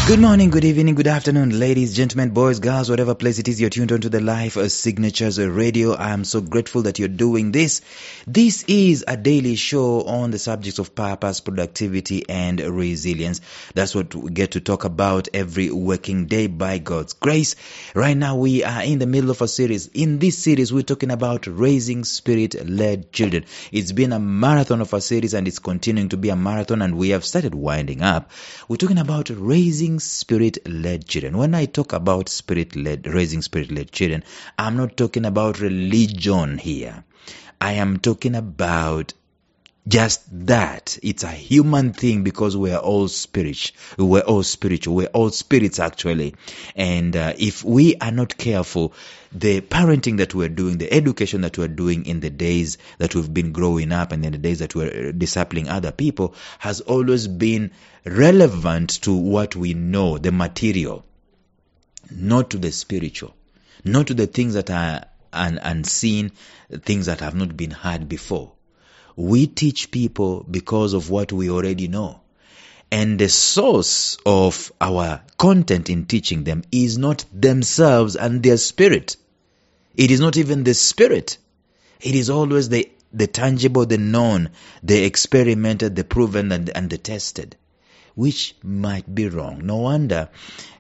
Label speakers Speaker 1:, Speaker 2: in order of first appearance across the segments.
Speaker 1: Good morning, good evening, good afternoon, ladies, gentlemen, boys, girls, whatever place it is you're tuned on to the Life Signatures Radio. I am so grateful that you're doing this. This is a daily show on the subjects of purpose, productivity, and resilience. That's what we get to talk about every working day by God's grace. Right now, we are in the middle of a series. In this series, we're talking about raising spirit-led children. It's been a marathon of a series, and it's continuing to be a marathon, and we have started winding up. We're talking about raising spirit-led children. When I talk about raising spirit-led children, I'm not talking about religion here. I am talking about just that. It's a human thing because we're all spiritual. We're all spirits actually. And if we are not careful, the parenting that we're doing, the education that we're doing in the days that we've been growing up and in the days that we're discipling other people has always been relevant to what we know, the material, not to the spiritual, not to the things that are unseen, things that have not been heard before. We teach people because of what we already know. And the source of our content in teaching them is not themselves and their spirit. It is not even the spirit. It is always the tangible, the known, the experimented, the proven, and the tested, which might be wrong. No wonder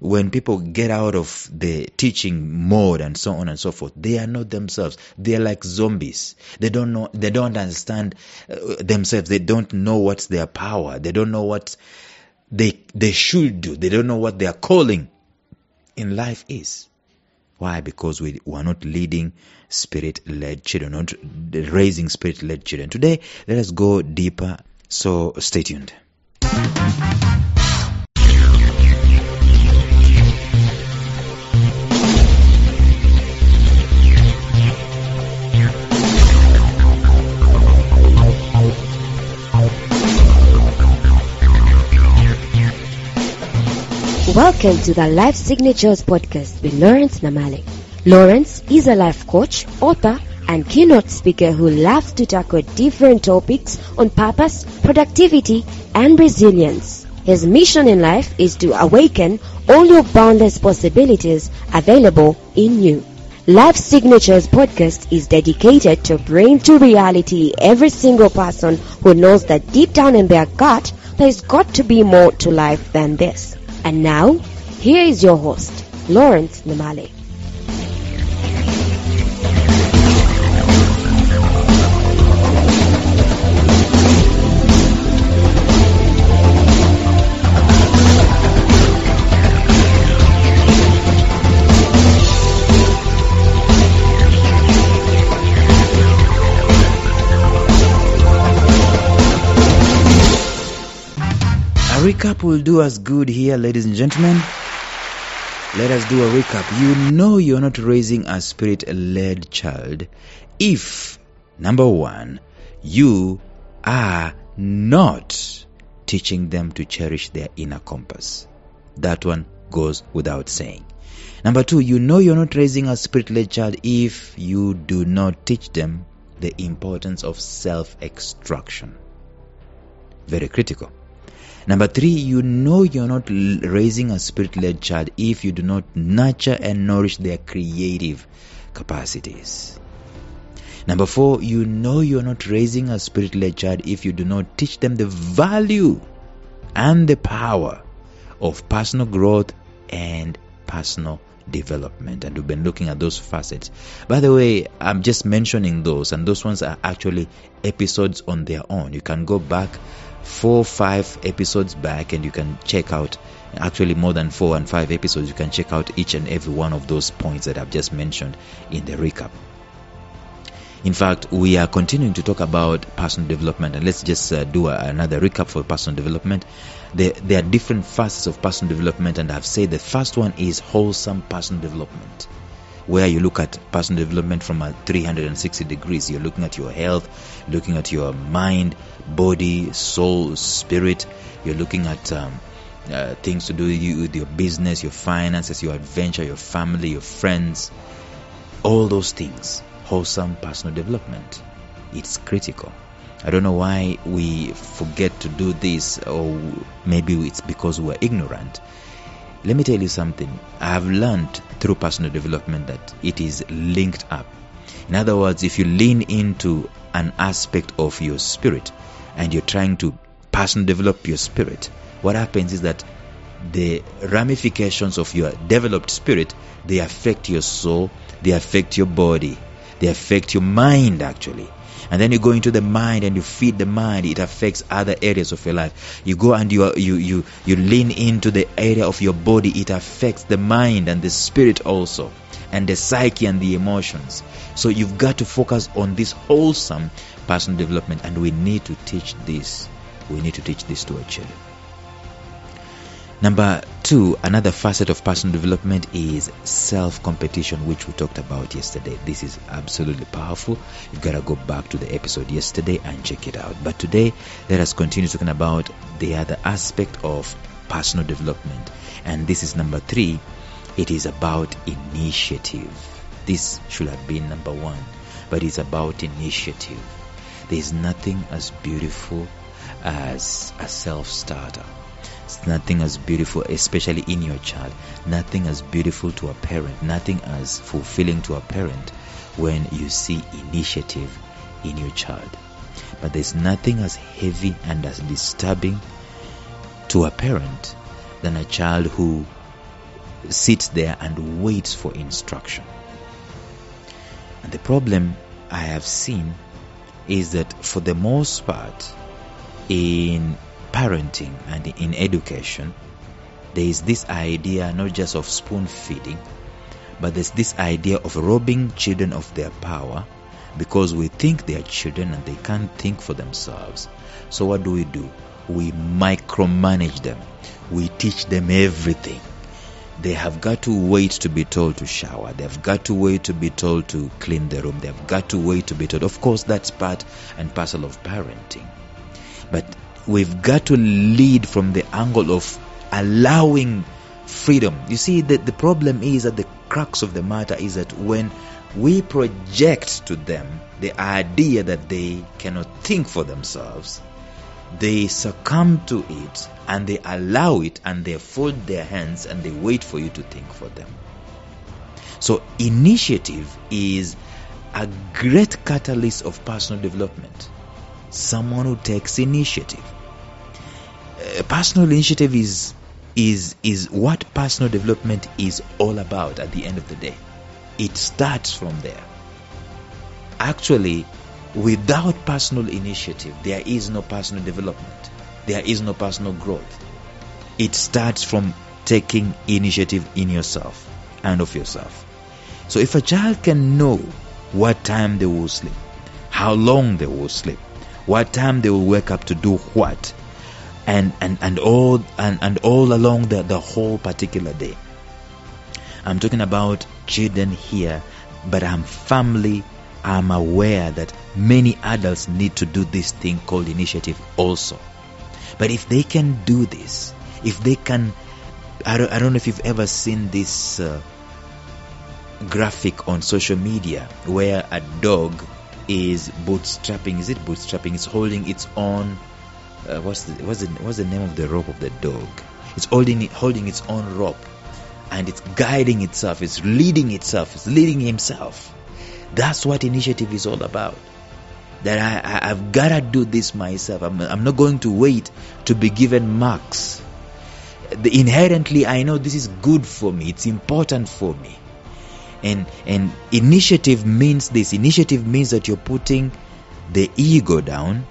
Speaker 1: when people get out of the teaching mode and so on and so forth, they are not themselves. They are like zombies. They don't know. They don't understand themselves. They don't know what's their power. They don't know what they should do. They don't know what their calling in life is. Why? Because we are not leading spirit-led children, not raising spirit-led children. Today, let us go deeper. So stay tuned.
Speaker 2: Welcome to the Life Signatures podcast with Lawrence Namale. Lawrence is a life coach, author, and keynote speaker who loves to tackle different topics on purpose, productivity, and resilience. His mission in life is to awaken all your boundless possibilities available in you. Life Signatures podcast is dedicated to bring to reality every single person who knows that deep down in their gut, there's got to be more to life than this. And now, here is your host, Lawrence Namale.
Speaker 1: Recap will do us good here, ladies and gentlemen. Let us do a recap. You know you're not raising a spirit-led child if, number one, you are not teaching them to cherish their inner compass. That one goes without saying. Number two, you know you're not raising a spirit-led child if you do not teach them the importance of self-extraction. Very critical. Number three, you know you're not raising a spirit-led child if you do not nurture and nourish their creative capacities. Number four, you know you're not raising a spirit-led child if you do not teach them the value and the power of personal growth and personal development. And we've been looking at those facets. By the way, I'm just mentioning those, and those ones are actually episodes on their own. You can go back 4-5 episodes back and you can check out, actually more than 4 and 5 episodes, you can check out each and every one of those points that I've just mentioned in the recap. In fact, we are continuing to talk about personal development, and let's just do another recap for personal development. There are different facets of personal development, and I've said the first one is wholesome personal development, where you look at personal development from a 360 degrees. You're looking at your health, looking at your mind, body, soul, spirit. You're looking at things to do with your business, your finances, your adventure, your family, your friends, all those things. Wholesome personal development. It's critical. I don't know why we forget to do this, or maybe it's because we're ignorant. let me tell you something. I have learned through personal development that it is linked up. In other words, if you lean into an aspect of your spirit and you're trying to personally develop your spirit, what happens is that the ramifications of your developed spirit, they affect your soul, they affect your body, they affect your mind actually. And then you go into the mind and you feed the mind, it affects other areas of your life. You go and you lean into the area of your body, it affects the mind and the spirit also, and the psyche and the emotions. So you've got to focus on this wholesome personal development, and we need to teach this. We need to teach this to our children. Number 2, another facet of personal development is self-competition, which we talked about yesterday. This is absolutely powerful. You've got to go back to the episode yesterday and check it out. But today, let us continue talking about the other aspect of personal development. And this is number 3. It is about initiative. This should have been number 1, but it's about initiative. There is nothing as beautiful as a self-starter. It's nothing as beautiful, especially in your child. Nothing as beautiful to a parent, nothing as fulfilling to a parent when you see initiative in your child. But there's nothing as heavy and as disturbing to a parent than a child who sits there and waits for instruction. And the problem I have seen is that for the most part in parenting and in education, there is this idea not just of spoon feeding, but there's this idea of robbing children of their power because we think they are children and they can't think for themselves. So what do? We micromanage them. We teach them everything. They have got to wait to be told to shower. They've got to wait to be told to clean the room. They've got to wait to be told. Of course, that's part and parcel of parenting. But we've got to lead from the angle of allowing freedom. You see, the problem is that the crux of the matter is that when we project to them the idea that they cannot think for themselves, they succumb to it and they allow it and they fold their hands and they wait for you to think for them. So initiative is a great catalyst of personal development. Someone who takes initiative. Personal initiative is what personal development is all about at the end of the day. It starts from there. Actually, without personal initiative, there is no personal development. There is no personal growth. It starts from taking initiative in yourself and of yourself. So if a child can know what time they will sleep, how long they will sleep, what time they will wake up to do what, and all along the whole particular day. I'm talking about children here, but I'm aware that many adults need to do this thing called initiative also. But if they can do this, if they can, I don't know if you've ever seen this graphic on social media where a dog is bootstrapping. Is it bootstrapping? It's holding its own. What's the name of the rope of the dog? It's holding its own rope, and it's guiding itself. It's leading itself. It's leading himself. That's what initiative is all about. That I've gotta do this myself. I'm not going to wait to be given marks. Inherently, I know this is good for me. It's important for me. And initiative means this. Initiative means that you're putting the ego down.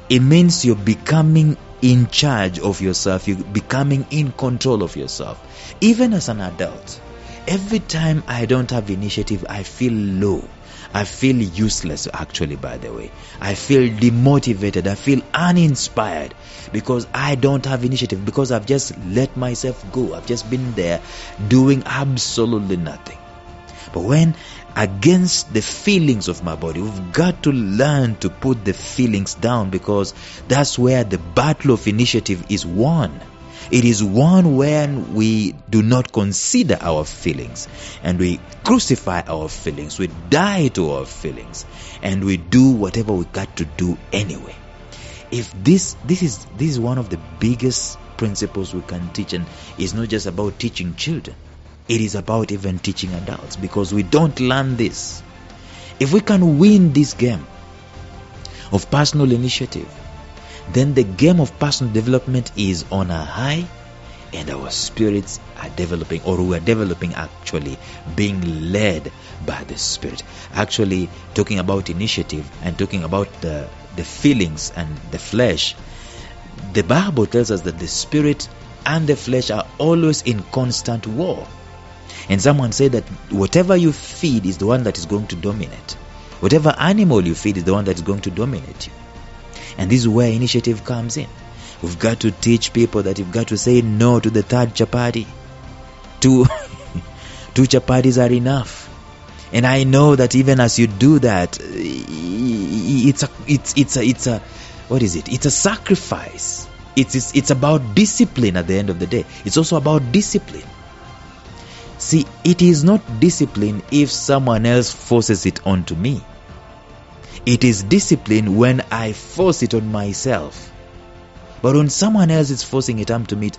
Speaker 1: It means you're becoming in charge of yourself. You're becoming in control of yourself. Even as an adult, every time I don't have initiative, I feel low. I feel useless, actually, by the way. I feel demotivated. I feel uninspired because I don't have initiative, because I've just let myself go. I've just been there doing absolutely nothing. But when against the feelings of my body, we've got to learn to put the feelings down, because that's where the battle of initiative is won. It is won when we do not consider our feelings and we crucify our feelings, we die to our feelings, and we do whatever we got to do anyway. If this is one of the biggest principles we can teach. And it's not just about teaching children. It is about even teaching adults, because we don't learn this. If we can win this game of personal initiative, then the game of personal development is on a high, and our spirits are developing, or we are developing, actually being led by the Spirit. Actually, talking about initiative and talking about the feelings and the flesh, the Bible tells us that the Spirit and the flesh are always in constant war. And someone said that whatever you feed is the one that is going to dominate. Whatever animal you feed is the one that is going to dominate you. And this is where initiative comes in. We've got to teach people that you've got to say no to the third chapati. Two chapatis are enough. And I know that even as you do that, it's a what is it? It's a sacrifice. It's about discipline at the end of the day. It's also about discipline. See, it is not discipline if someone else forces it onto me. It is discipline when I force it on myself. But when someone else is forcing it onto me,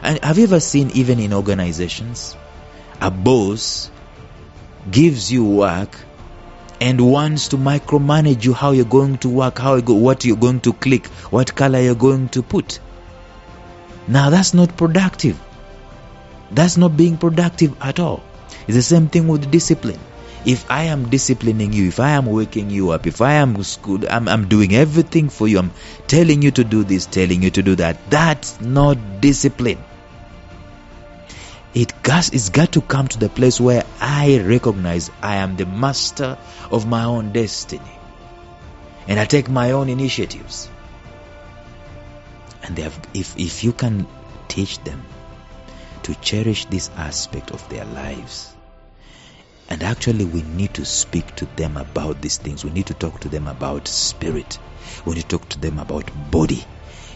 Speaker 1: and have you ever seen, even in organizations, a boss gives you work and wants to micromanage you, how you're going to work, what you're going to click, what color you're going to put. Now that's not productive. That's not being productive at all. It's the same thing with discipline. If I am disciplining you, if I am waking you up, if I am I'm doing everything for you, I'm telling you to do this, telling you to do that, that's not discipline. It's got to come to the place where I recognize I am the master of my own destiny, and I take my own initiatives. And if you can teach them to cherish this aspect of their lives. And actually, we need to speak to them about these things. We need to talk to them about spirit. We need to talk to them about body.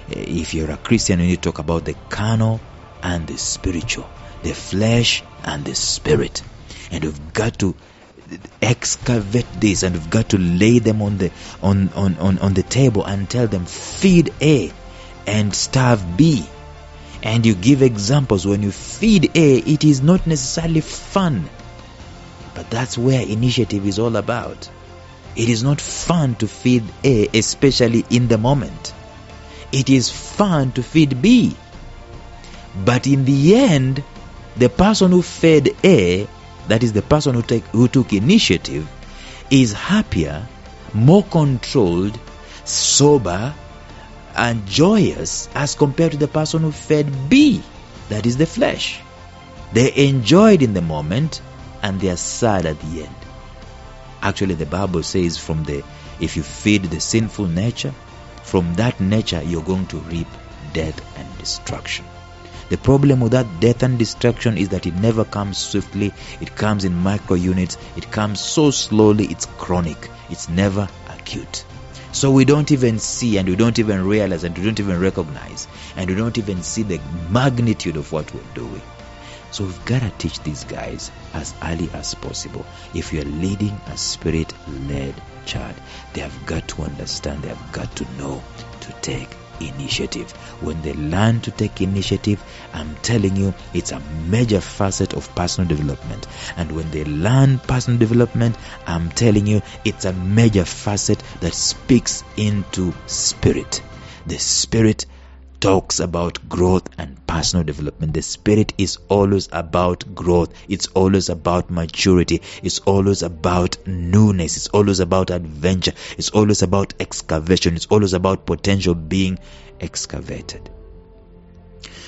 Speaker 1: If you're a Christian, you need to talk about the carnal and the spiritual, the flesh and the spirit. And we've got to excavate this, and we've got to lay them on the table and tell them, feed A and starve B. And you give examples. When you feed A, it is not necessarily fun. But that's where initiative is all about. It is not fun to feed A, especially in the moment. It is fun to feed B. But in the end, the person who fed A, that is the person who took initiative, is happier, more controlled, sober, and joyous as compared to the person who fed B, that is the flesh. They enjoyed in the moment, and they are sad at the end. Actually, the Bible says if you feed the sinful nature, from that nature you're going to reap death and destruction. The problem with that death and destruction is that it never comes swiftly. It comes in micro units. It comes so slowly. It's chronic. It's never acute. So we don't even see, and we don't even realize, and we don't even recognize, and we don't even see the magnitude of what we're doing. So we've got to teach these guys as early as possible. If you're leading a spirit-led child, they have got to understand, they have got to know to take initiative. When they learn to take initiative, I'm telling you, it's a major facet of personal development. And when they learn personal development, I'm telling you, it's a major facet that speaks into spirit. The spirit talks about growth and personal development. The spirit is always about growth. It's always about maturity. It's always about newness. It's always about adventure. It's always about excavation. It's always about potential being excavated.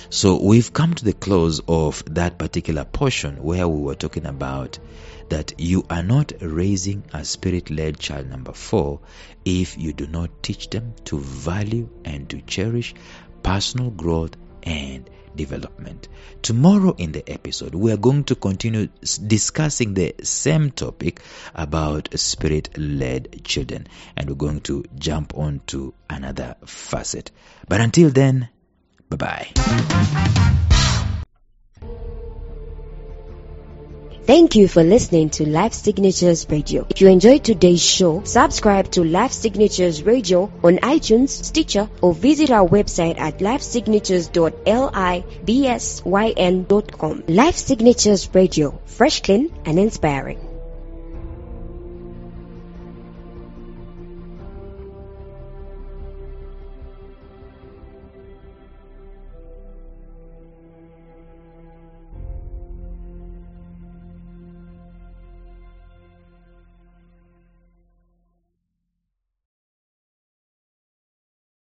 Speaker 1: So we've come to the close of that particular portion where we were talking about that you are not raising a spirit-led child, number 4, if you do not teach them to value and to cherish personal growth and development. Tomorrow in the episode, we are going to continue discussing the same topic about spirit-led children, and we're going to jump on to another facet. But until then, bye-bye.
Speaker 2: Thank you for listening to Life Signatures Radio. If you enjoyed today's show, subscribe to Life Signatures Radio on iTunes, Stitcher, or visit our website at lifesignatures.libsyn.com. Life Signatures Radio, fresh, clean, and inspiring.